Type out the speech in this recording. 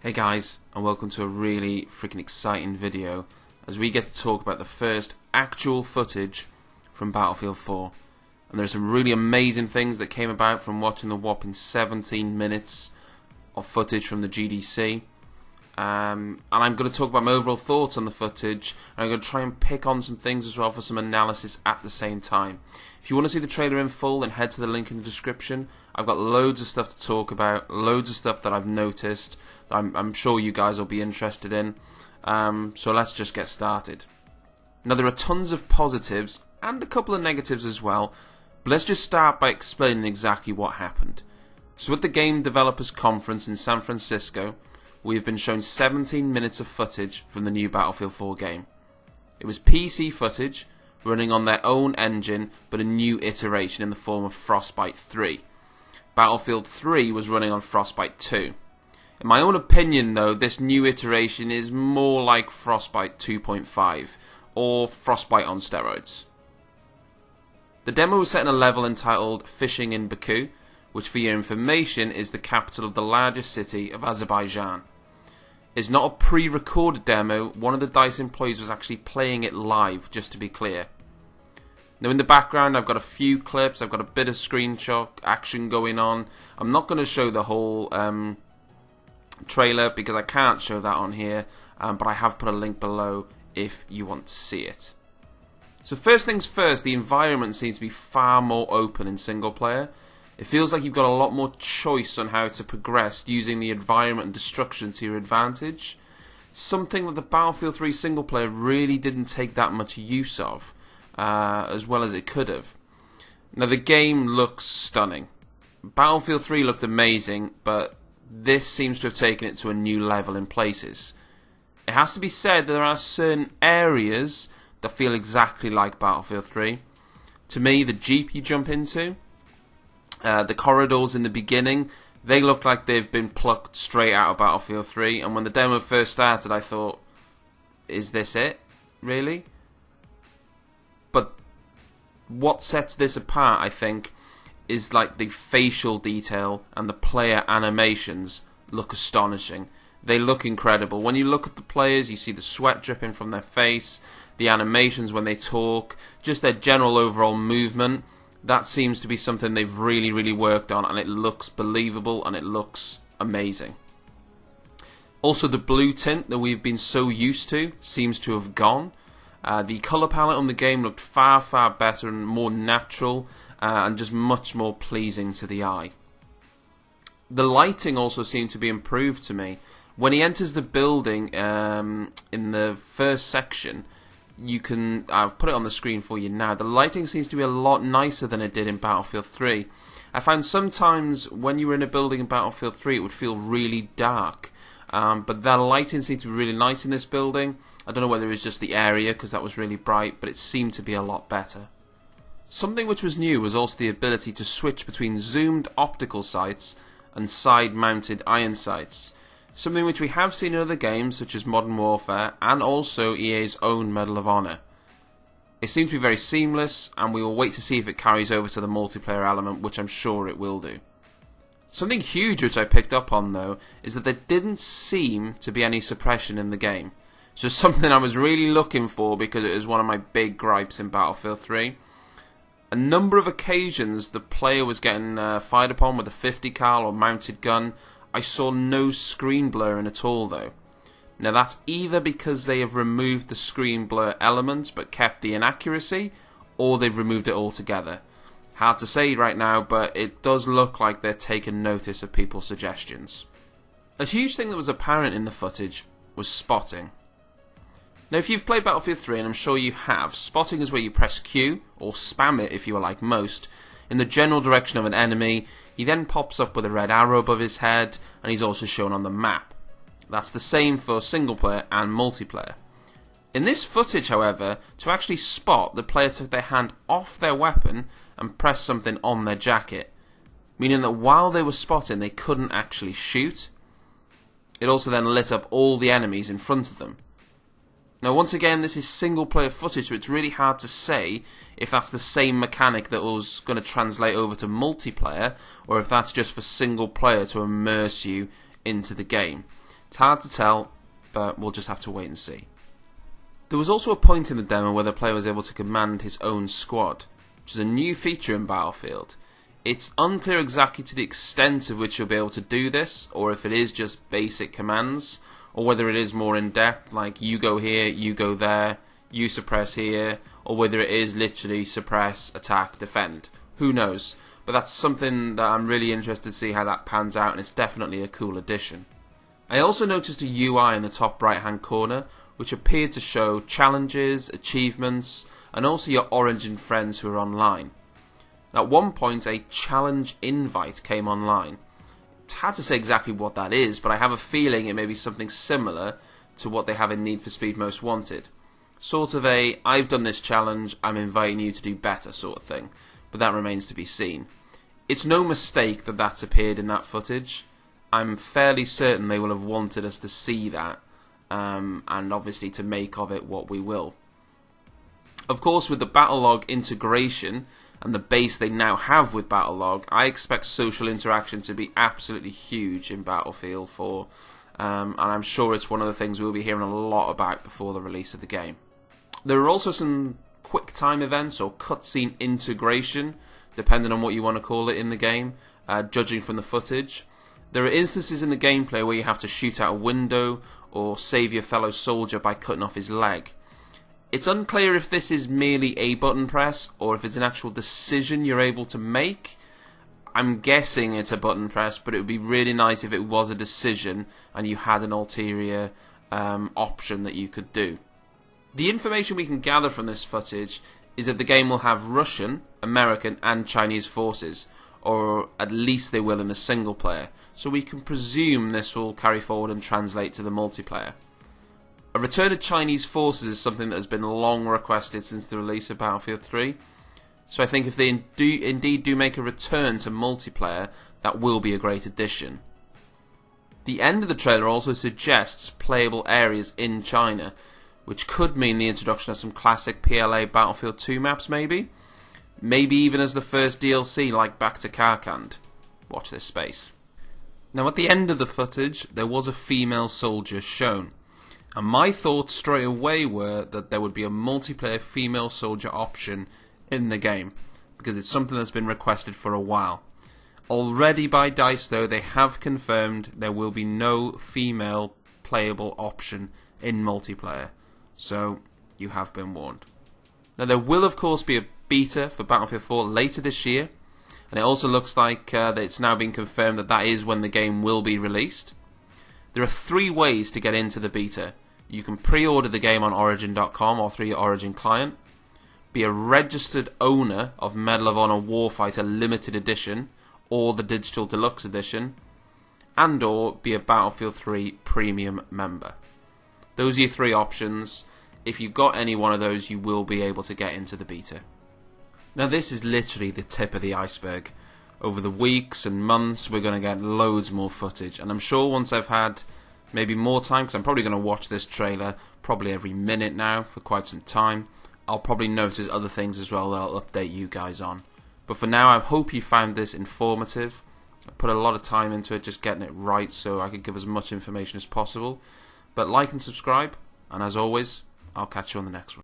Hey guys, and welcome to a really freaking exciting video as we get to talk about the first actual footage from Battlefield 4. And there's some really amazing things that came about from watching the whopping 17 minutes of footage from the GDC. And I'm going to talk about my overall thoughts on the footage, and I'm going to try and pick on some things as well for some analysis at the same time. If you want to see the trailer in full, then head to the link in the description. I've got loads of stuff to talk about, loads of stuff that I've noticed that I'm sure you guys will be interested in. So let's just get started. Now, there are tons of positives and a couple of negatives as well, but let's just start by explaining exactly what happened. So at the Game Developers Conference in San Francisco, we have been shown 17 minutes of footage from the new Battlefield 4 game. It was PC footage running on their own engine, but a new iteration in the form of Frostbite 3. Battlefield 3 was running on Frostbite 2. In my own opinion though, this new iteration is more like Frostbite 2.5, or Frostbite on steroids. The demo was set in a level entitled Fishing in Baku, which for your information is the capital of the largest city of Azerbaijan. It's not a pre-recorded demo. One of the DICE employees was actually playing it live, just to be clear. Now in the background I've got a few clips, I've got a bit of screenshot action going on. I'm not going to show the whole trailer because I can't show that on here, but I have put a link below if you want to see it. So first things first, the environment seems to be far more open in single player. It feels like you've got a lot more choice on how to progress using the environment and destruction to your advantage. Something that the Battlefield 3 single player really didn't take that much use of, as well as it could have. Now the game looks stunning. Battlefield 3 looked amazing, but this seems to have taken it to a new level in places. It has to be said that there are certain areas that feel exactly like Battlefield 3. To me, the Jeep you jump into, the corridors in the beginning, they look like they've been plucked straight out of Battlefield 3, and when the demo first started I thought, is this it? Really? But what sets this apart, I think, is like the facial detail and the player animations look astonishing. They look incredible. When you look at the players, you see the sweat dripping from their face, the animations when they talk, just their general overall movement. That seems to be something they've really worked on, and it looks believable and it looks amazing. Also, the blue tint that we've been so used to seems to have gone. The colour palette on the game looked far better and more natural, and just much more pleasing to the eye. The lighting also seemed to be improved to me. When he enters the building in the first section, I've put it on the screen for you now. The lighting seems to be a lot nicer than it did in Battlefield 3. I found sometimes when you were in a building in Battlefield 3 it would feel really dark, but the lighting seemed to be really nice in this building. I don't know whether it was just the area because that was really bright, but it seemed to be a lot better. Something which was new was also the ability to switch between zoomed optical sights and side-mounted iron sights. Something which we have seen in other games such as Modern Warfare and also EA's own Medal of Honor. It seems to be very seamless, and we will wait to see if it carries over to the multiplayer element, which I'm sure it will do. Something huge which I picked up on though is that there didn't seem to be any suppression in the game. So something I was really looking for because it was one of my big gripes in Battlefield 3. A number of occasions the player was getting fired upon with a 50 cal or mounted gun. I saw no screen blurring at all though. Now that's either because they have removed the screen blur element but kept the inaccuracy, or they've removed it altogether. Hard to say right now, but it does look like they're taking notice of people's suggestions. A huge thing that was apparent in the footage was spotting. Now if you've played Battlefield 3, and I'm sure you have, spotting is where you press Q, or spam it if you are like most, in the general direction of an enemy. He then pops up with a red arrow above his head, and he's also shown on the map. That's the same for single player and multiplayer. In this footage, however, to actually spot, the player took their hand off their weapon and pressed something on their jacket, meaning that while they were spotting they couldn't actually shoot. It also then lit up all the enemies in front of them. Now once again, this is single player footage, so it's really hard to say if that's the same mechanic that was going to translate over to multiplayer, or if that's just for single player to immerse you into the game. It's hard to tell, but we'll just have to wait and see. There was also a point in the demo where the player was able to command his own squad, which is a new feature in Battlefield. It's unclear exactly to the extent of which you'll be able to do this, or if it is just basic commands, or whether it is more in depth, like you go here, you go there, you suppress here, or whether it is literally suppress, attack, defend. Who knows? But that's something that I'm really interested to see how that pans out, and it's definitely a cool addition. I also noticed a UI in the top right hand corner which appeared to show challenges, achievements, and also your Origin friends who are online. At one point a challenge invite came online. It's hard to say exactly what that is, but I have a feeling it may be something similar to what they have in Need for Speed Most Wanted. Sort of a, I've done this challenge, I'm inviting you to do better sort of thing, but that remains to be seen. It's no mistake that that's appeared in that footage. I'm fairly certain they will have wanted us to see that, and obviously to make of it what we will. Of course, with the Battlelog integration and the base they now have with Battlelog, I expect social interaction to be absolutely huge in Battlefield 4, and I'm sure it's one of the things we'll be hearing a lot about before the release of the game. There are also some quick time events or cutscene integration, depending on what you want to call it in the game, judging from the footage. There are instances in the gameplay where you have to shoot out a window or save your fellow soldier by cutting off his leg. It's unclear if this is merely a button press or if it's an actual decision you're able to make. I'm guessing it's a button press, but it would be really nice if it was a decision and you had an ulterior option that you could do. The information we can gather from this footage is that the game will have Russian, American and Chinese forces, or at least they will in the single player, so we can presume this will carry forward and translate to the multiplayer. A return of Chinese forces is something that has been long requested since the release of Battlefield 3, so I think if they indeed do make a return to multiplayer, that will be a great addition. The end of the trailer also suggests playable areas in China, which could mean the introduction of some classic PLA Battlefield 2 maps maybe? Maybe even as the first DLC like Back to Karkand. Watch this space. Now at the end of the footage there was a female soldier shown, and my thoughts straight away were that there would be a multiplayer female soldier option in the game, because it's something that's been requested for a while. Already by DICE though, they have confirmed there will be no female playable option in multiplayer, so you have been warned. Now there will of course be a beta for Battlefield 4 later this year, and it also looks like that it's now been confirmed that that is when the game will be released. There are 3 ways to get into the beta. You can pre-order the game on Origin.com or through your Origin client, be a registered owner of Medal of Honor Warfighter Limited Edition or the Digital Deluxe Edition, and or be a Battlefield 3 Premium member. Those are your 3 options. If you've got any one of those, you will be able to get into the beta. Now this is literally the tip of the iceberg. Over the weeks and months we're going to get loads more footage, and I'm sure once I've had maybe more time, because I'm probably going to watch this trailer probably every minute now for quite some time, I'll probably notice other things as well that I'll update you guys on. But for now I hope you found this informative. I put a lot of time into it just getting it right so I could give as much information as possible. But like and subscribe, and as always, I'll catch you on the next one.